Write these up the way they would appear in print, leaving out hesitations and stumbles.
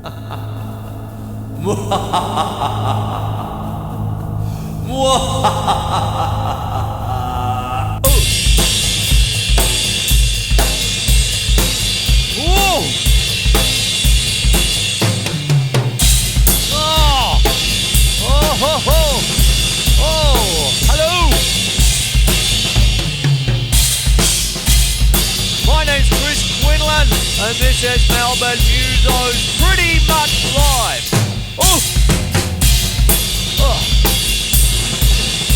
Hello. My name's Quinlan, and this is Melbourne Musos, pretty much live.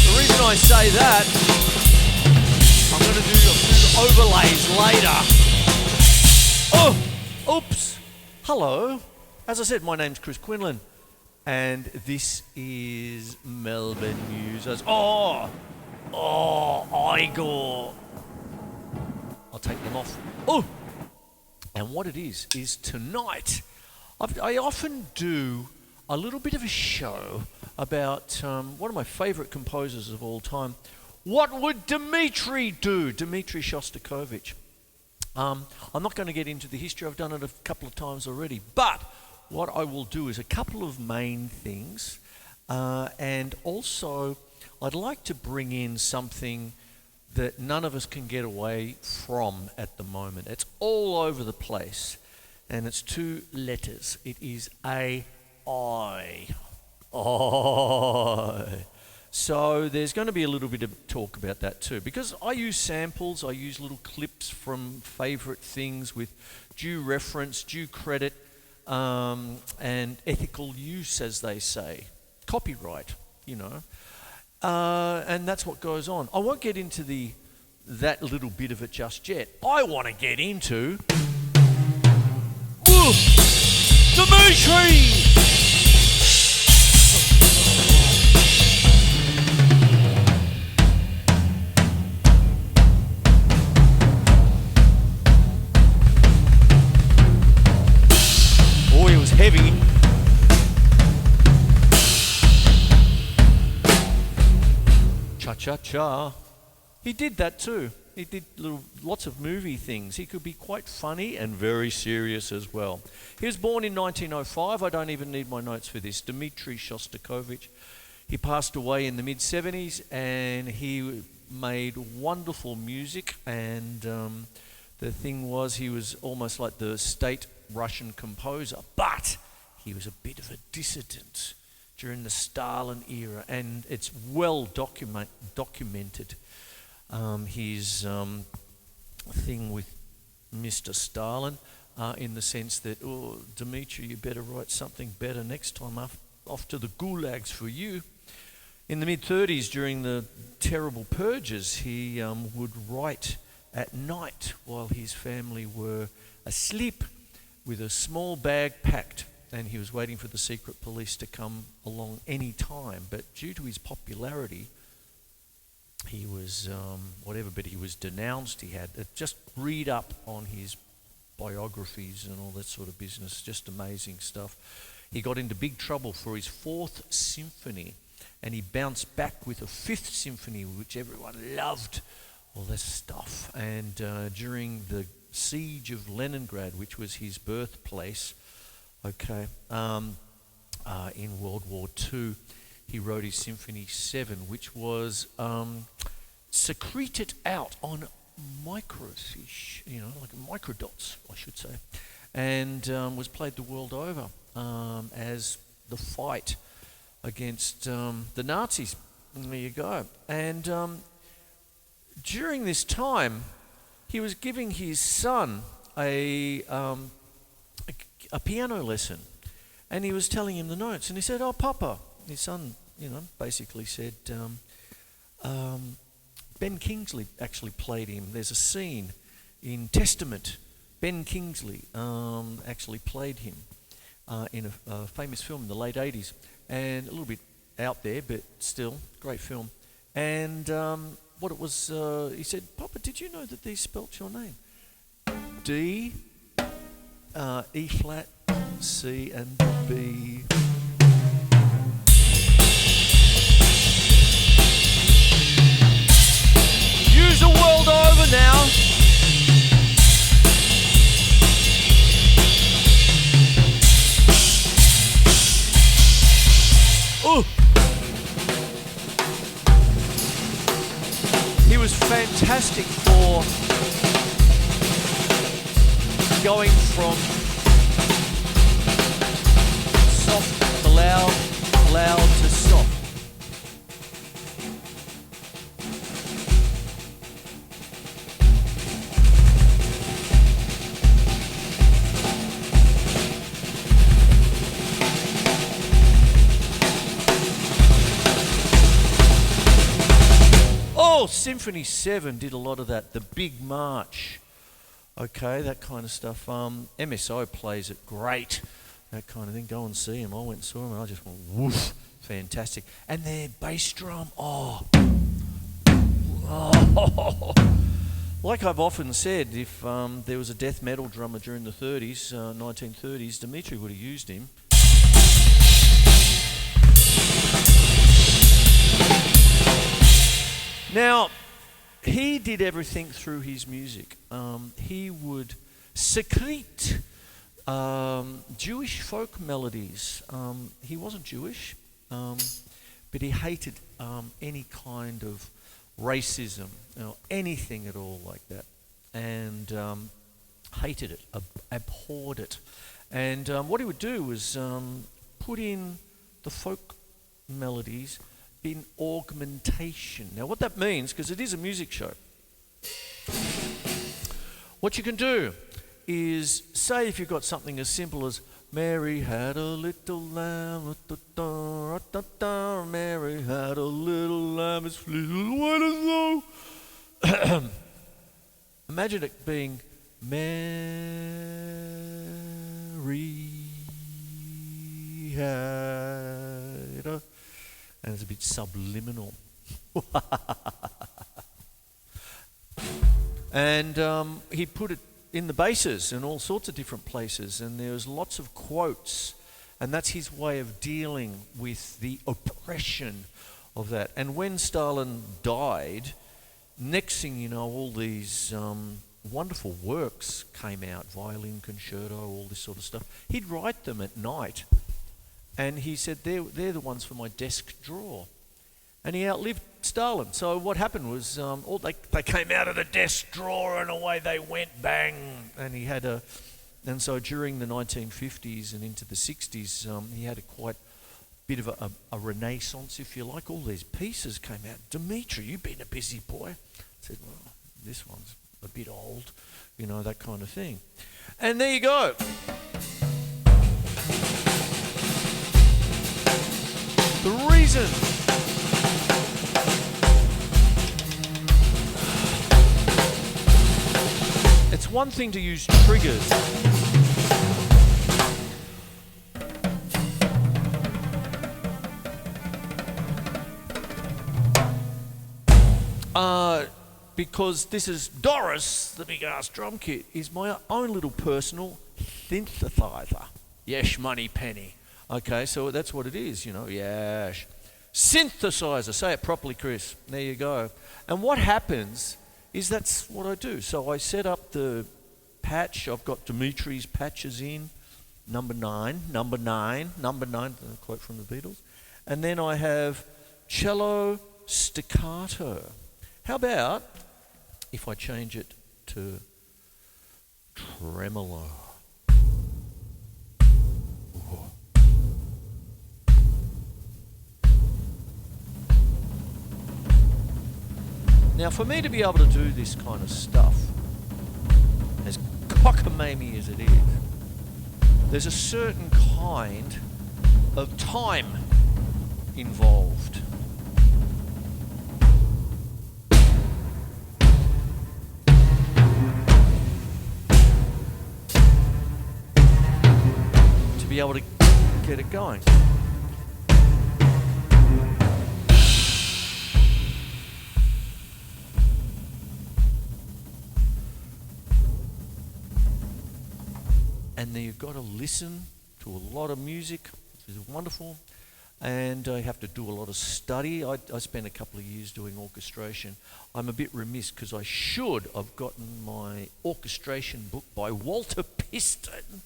The reason I say that, I'm going to do a few overlays later. Oops. Hello. As I said, my name's Quinlan, and this is Melbourne Musos. Igor. I'll take them off. And what it is tonight, I often do a little bit of a show about one of my favourite composers of all time. What would Dmitri do? Dmitri Shostakovich. I'm not going to get into the history. I've done it a couple of times already. But what I will do is a couple of main things. And also, I'd like to bring in something that none of us can get away from at the moment. It's all over the place, and it's two letters. It is A-I. So there's going to be a little bit of talk about that too, because I use samples, I use little clips from favourite things with due reference, due credit, and ethical use, as they say. Copyright, you know. And that's what goes on. I won't get into that little bit of it just yet. I want to get into Dmitri! Oh, it was heavy. Cha-cha-cha. He did that too. He did lots of movie things. He could be quite funny and very serious as well. He was born in 1905. I don't even need my notes for this. Dmitri Shostakovich. He passed away in the mid-70s, and he made wonderful music. And the thing was, he was almost like the state Russian composer, but he was a bit of a dissident during the Stalin era, and it's well documented. His thing with Mr. Stalin, in the sense that, Dmitri, you better write something better next time, off to the gulags for you. In the mid-30s, during the terrible purges, he would write at night while his family were asleep with a small bag packed, and he was waiting for the secret police to come along any time. But due to his popularity, he was but he was denounced. He had just read up on his biographies and all that sort of business, just amazing stuff. He got into big trouble for his 4th symphony, and he bounced back with a 5th symphony, which everyone loved, all this stuff. And during the siege of Leningrad, which was his birthplace, in World War II, he wrote his Symphony 7, which was secreted out on microfiche, like microdots, I should say, and was played the world over as the fight against the Nazis. And there you go. And during this time, he was giving his son a piano lesson, and he was telling him the notes, and he said, Papa, his son, basically said, Ben Kingsley actually played him. There's a scene in Testament. Ben Kingsley actually played him in a famous film in the late 80s, and a little bit out there, but still, great film. And what it was, he said, Papa, did you know that these spelt your name? D, E flat, C, and B. Use the world over now. fantastic for going from soft to loud, loud to soft. Oh, Symphony 7 did a lot of that. The Big March. Okay, that kind of stuff. MSO plays it great. That kind of thing. Go and see him. I went and saw him and I just went, woof, fantastic. And their bass drum, oh. Like I've often said, if there was a death metal drummer during the 30s, 1930s, Dimitri would have used him. Now, he did everything through his music. He would secrete Jewish folk melodies. He wasn't Jewish, but he hated any kind of racism, anything at all like that, and hated it, abhorred it. And what he would do was put in the folk melodies in augmentation. Now what that means, because it is a music show, what you can do is, say if you've got something as simple as Mary had a little lamb, Mary had a little lamb, as little white as snow. Imagine it being Mary had a, and it's a bit subliminal. And he put it in the basses in all sorts of different places, and there's lots of quotes, and that's his way of dealing with the oppression of that. And when Stalin died, next thing you know, all these wonderful works came out, violin concerto, all this sort of stuff. He'd write them at night, and he said, they're the ones for my desk drawer. And he outlived Stalin. So what happened was, they came out of the desk drawer and away they went, bang. And he had and so during the 1950s and into the 60s, he had a quite bit of a renaissance, if you like. All these pieces came out. Dimitri, you've been a busy boy. I said, well, this one's a bit old, that kind of thing. And there you go. The reason it's one thing to use triggers. Because this is Doris, the big ass drum kit, is my own little personal synthesizer. Yesh, money, penny. Okay, so that's what it is, Yesh. Synthesizer. Say it properly, Chris. There you go. And what happens is that's what I do. So I set up the patch. I've got Dimitri's patches in. Number nine, a quote from the Beatles. And then I have cello staccato. How about if I change it to tremolo? Ooh. Now, for me to be able to do this kind of stuff, as cockamamie as it is, there's a certain kind of time involved. To be able to get it going. And then you've got to listen to a lot of music, which is wonderful, and you have to do a lot of study. I spent a couple of years doing orchestration. I'm a bit remiss because I should have gotten my orchestration book by Walter Piston.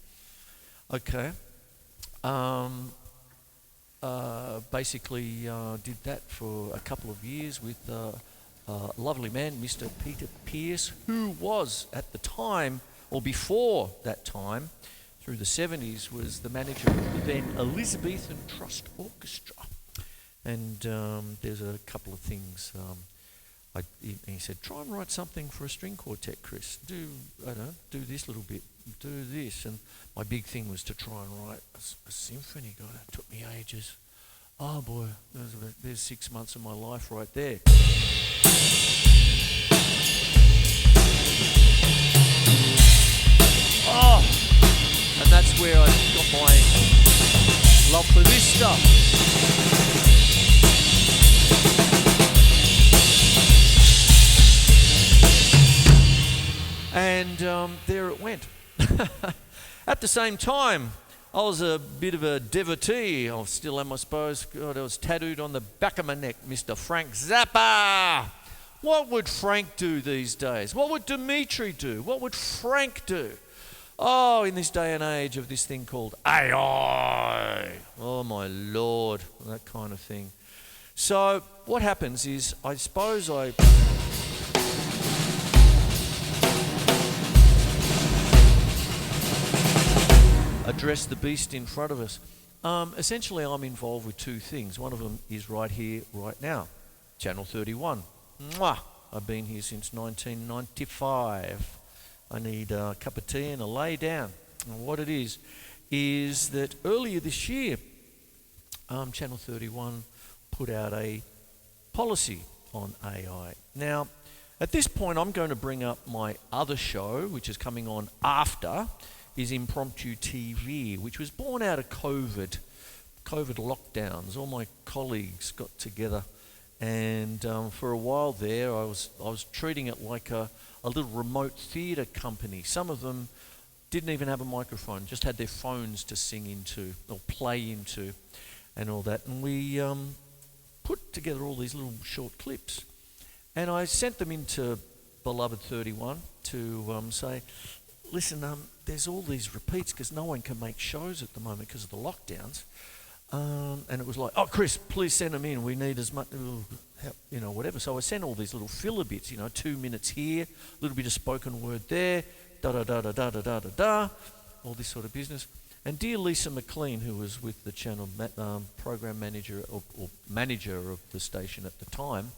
Okay. Basically did that for a couple of years with lovely man, Mr. Peter Pearce, who was at the time, or before that time, through the 70s, was the manager of the then Elizabethan Trust Orchestra. And there's a couple of things. He said, try and write something for a string quartet, Chris. Do this little bit, do this. And my big thing was to try and write a symphony. God, that took me ages. Oh boy, there's 6 months of my life right there. Oh, and that's where I got my love for this stuff. And there it went. At the same time, I was a bit of a devotee. I still am, I suppose. God, I was tattooed on the back of my neck, Mr. Frank Zappa. What would Frank do these days? What would Dimitri do? What would Frank do? Oh, in this day and age of this thing called AI. Oh, my Lord. That kind of thing. So what happens is, I suppose I address the beast in front of us. Essentially, I'm involved with two things. One of them is right here, right now. Channel 31. Mwah! I've been here since 1995. I need a cup of tea and a lay down. And what it is that earlier this year, Channel 31 put out a policy on AI. Now, at this point, I'm going to bring up my other show, which is coming on after, is Impromptu TV, which was born out of COVID lockdowns. All my colleagues got together, and for a while there, I was treating it like a little remote theatre company. Some of them didn't even have a microphone, just had their phones to sing into or play into and all that. And we put together all these little short clips, and I sent them into Beloved 31 to say, listen, there's all these repeats because no one can make shows at the moment because of the lockdowns. And it was like, oh, Chris, please send them in. We need as much, whatever. So I sent all these little filler bits, 2 minutes here, a little bit of spoken word there, da-da-da-da-da-da-da-da, all this sort of business. And dear Lisa McLean, who was with the channel program manager or manager of the station at the time,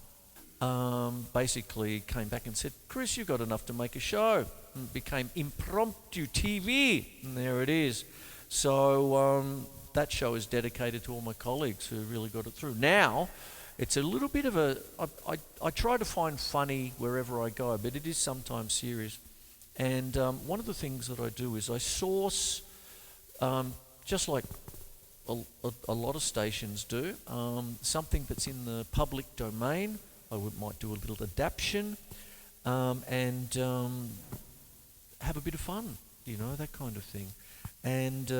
basically came back and said, Chris, you've got enough to make a show. And it became Impromptu TV, and there it is. So that show is dedicated to all my colleagues who really got it through. Now, it's a little bit of I try to find funny wherever I go, but it is sometimes serious. And one of the things that I do is I source, just like a lot of stations do, something that's in the public domain. I might do a little adaptation and have a bit of fun, that kind of thing. And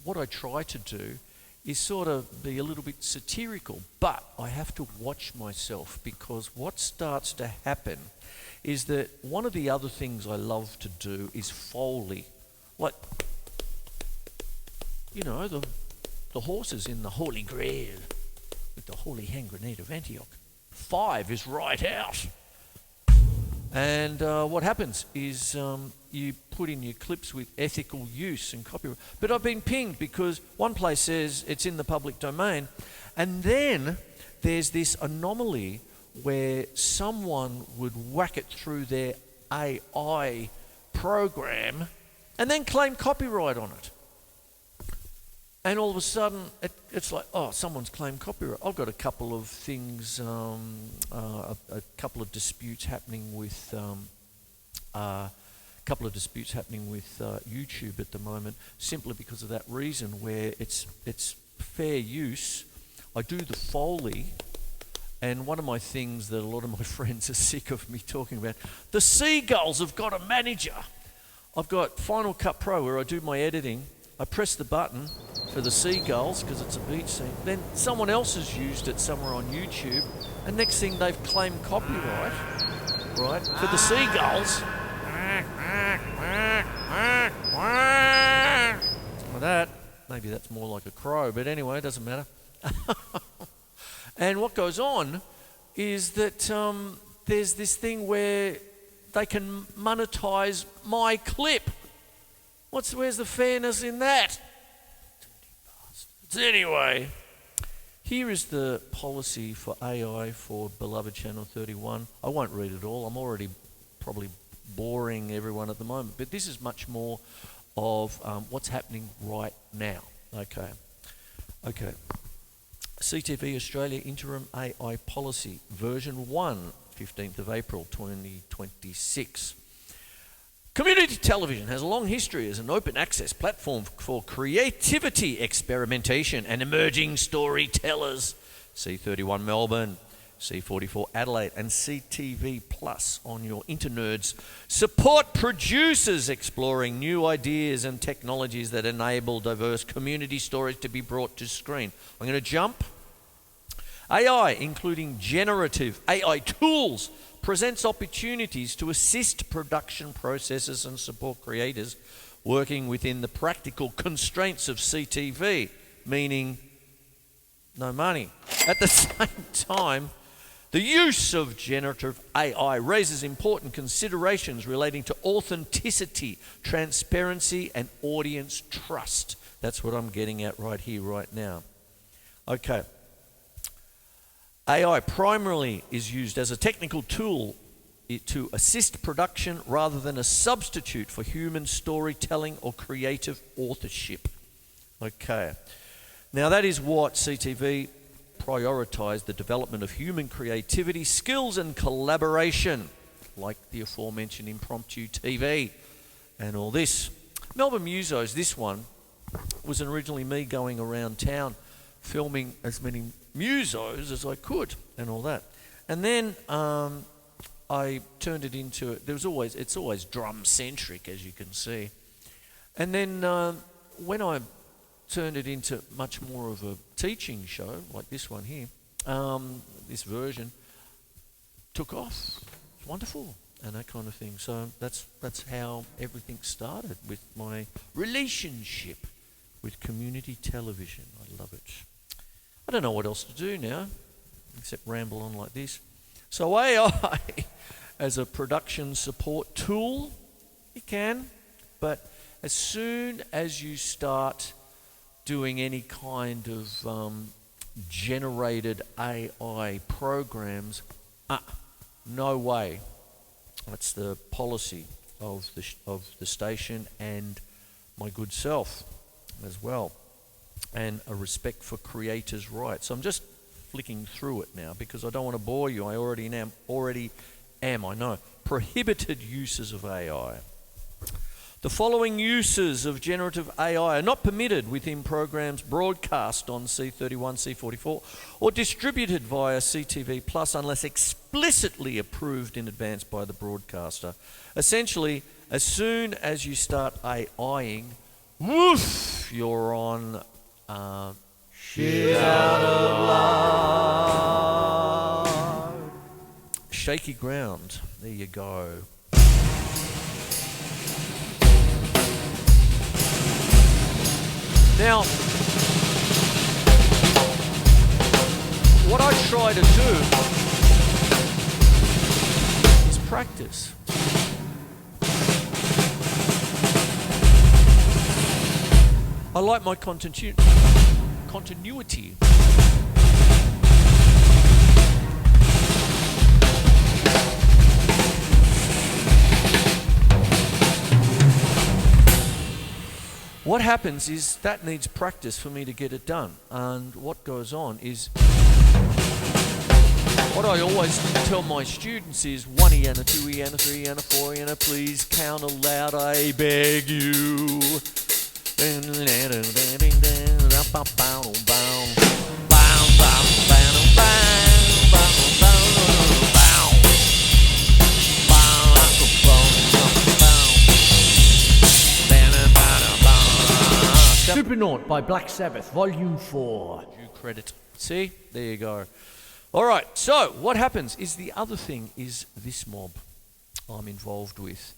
what I try to do is sort of be a little bit satirical, but I have to watch myself, because what starts to happen is that one of the other things I love to do is Foley. Like, the horses in the Holy Grail with the Holy Hand Grenade of Antioch. 5 is right out. And what happens is you put in your clips with ethical use and copyright. But I've been pinged because one place says it's in the public domain, and then there's this anomaly where someone would whack it through their AI program and then claim copyright on it. And all of a sudden, it's like, oh, someone's claimed copyright. I've got a couple of things, a couple of disputes happening with, YouTube at the moment, simply because of that reason, where it's fair use. I do the Foley, and one of my things that a lot of my friends are sick of me talking about, the Seagulls have got a manager. I've got Final Cut Pro where I do my editing. I press the button for the seagulls because it's a beach scene. Then someone else has used it somewhere on YouTube, and next thing they've claimed copyright, right, for the seagulls. Well, that, maybe that's more like a crow, but anyway, it doesn't matter. And what goes on is that there's this thing where they can monetize my clip. Where's the fairness in that? Anyway, here is the policy for AI for beloved Channel 31. I won't read it all. I'm already probably boring everyone at the moment, but this is much more of what's happening right now. Okay. CTV Australia Interim AI Policy, version 1, 15th of April 2026. Community television has a long history as an open access platform for creativity, experimentation and emerging storytellers. C31 Melbourne, C44 Adelaide and CTV Plus on your internerds support producers exploring new ideas and technologies that enable diverse community stories to be brought to screen. I'm going to jump. AI, including generative AI tools, presents opportunities to assist production processes and support creators working within the practical constraints of CTV, meaning no money. At the same time, the use of generative AI raises important considerations relating to authenticity, transparency, and audience trust. That's what I'm getting at right here, right now. Okay. AI primarily is used as a technical tool to assist production rather than a substitute for human storytelling or creative authorship. Okay. Now that is what CTV prioritise, the development of human creativity, skills and collaboration, like the aforementioned impromptu TV and all this. Melbourne Musos, this one, was originally me going around town filming as many musos as I could and all that. And then I turned it into, it's always drum-centric, as you can see. And then when I turned it into much more of a teaching show, like this one here, this version took off. It's wonderful and that kind of thing. So that's how everything started with my relationship with community television. I love it. I don't know what else to do now, except ramble on like this. So AI as a production support tool, you can, but as soon as you start doing any kind of generated AI programs, no way. That's the policy of the station and my good self as well, and a respect for creators' rights. I'm just flicking through it now because I don't want to bore you. I already am, I know. Prohibited uses of AI. The following uses of generative AI are not permitted within programs broadcast on C31, C44, or distributed via CTV Plus unless explicitly approved in advance by the broadcaster. Essentially, as soon as you start AIing, woof, you're on shit out of love. Shaky ground. There you go. Now, what I try to do is practice. I like my continuity. What happens is that needs practice for me to get it done. And what goes on is, what I always tell my students is 1 yen, a 2 yen, a 3 yen, a 4 yen, please count aloud, I beg you. Supernaut by Black Sabbath, Volume 4. Due credit. See? There you go. All right, so what happens is the other thing is this mob I'm involved with.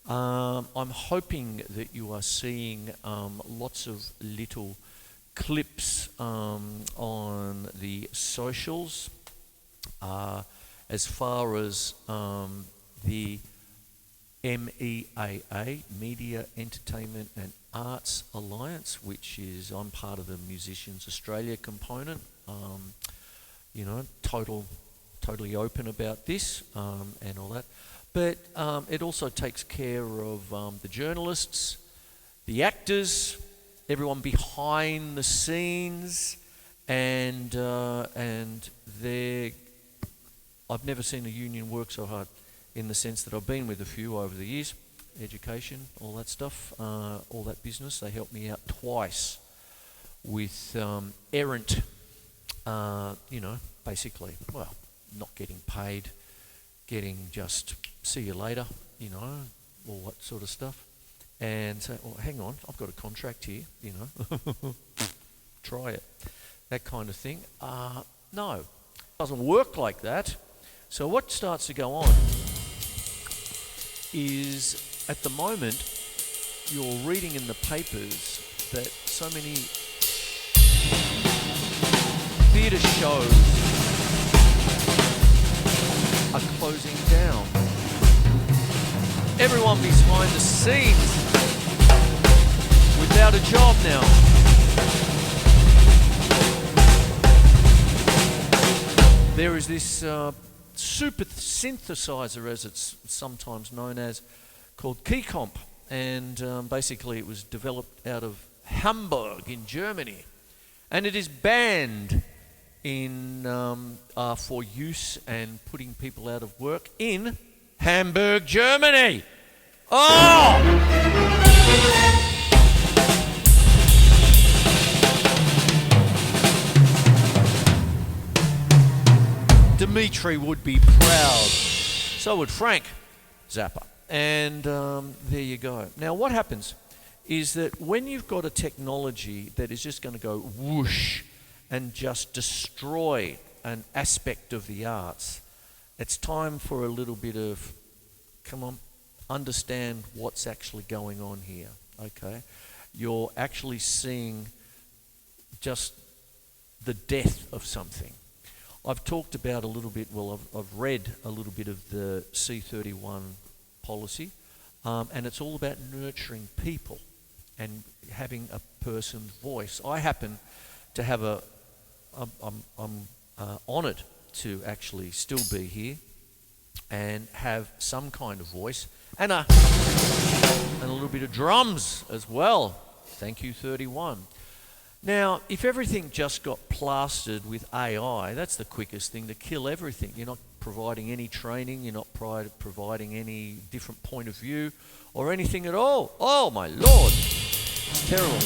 I'm hoping that you are seeing lots of little clips on the socials, As far as the MEAA, Media, Entertainment and Arts Alliance, which is, I'm part of the Musicians Australia component. Totally open about this and all that. But it also takes care of the journalists, the actors, everyone behind the scenes, and I've never seen a union work so hard, in the sense that I've been with a few over the years. Education, all that stuff, all that business. They helped me out twice with errant, basically, well, not getting paid, getting just see you later, all that sort of stuff. And say, well, hang on, I've got a contract here, try it. That kind of thing. No, it doesn't work like that. So what starts to go on is, at the moment, you're reading in the papers that so many theatre shows are closing down. Everyone behind the scenes without a job now. There is this super synthesizer, as it's sometimes known as, called Keycomp, and basically it was developed out of Hamburg in Germany, and it is banned in for use and putting people out of work in Hamburg, Germany. Oh! Dimitri would be proud. So would Frank Zappa. And there you go. Now what happens is that when you've got a technology that is just going to go whoosh and just destroy an aspect of the arts, it's time for a little bit of, come on, understand what's actually going on here, okay? You're actually seeing just the death of something. I've talked about a little bit, well, I've read a little bit of the C31 policy, and it's all about nurturing people and having a person's voice. I happen to have I'm honoured to actually still be here and have some kind of voice and a little bit of drums as well. Thank you, 31. Now, if everything just got plastered with AI, that's the quickest thing to kill everything. You're not providing any training, you're not providing any different point of view or anything at all. Oh my Lord, it's terrible.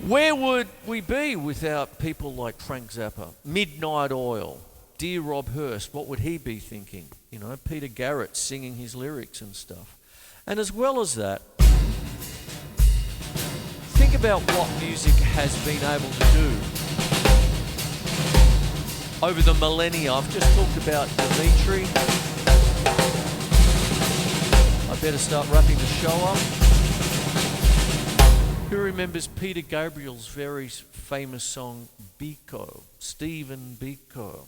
Where would we be without people like Frank Zappa, Midnight Oil, Dear Rob Hurst? What would he be thinking? Peter Garrett singing his lyrics and stuff. And as well as that, think about what music has been able to do over the millennia. I've just talked about Dimitri. I better start wrapping the show up. Who remembers Peter Gabriel's very famous song, Biko? Stephen Biko,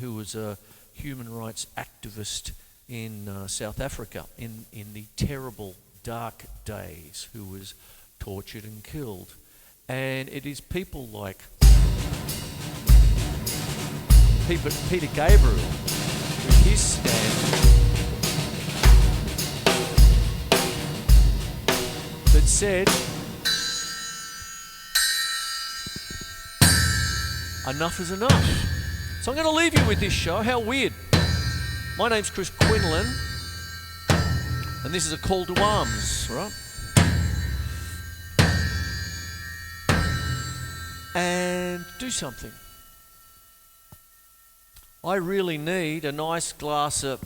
who was a human rights activist in South Africa in the terrible dark days, who was tortured and killed. And it is people like Peter Gabriel, with his stand, that said, enough is enough. So I'm going to leave you with this show. How weird. My name's Chris Quinlan, and this is a call to arms, right? And do something. I really need a nice glass of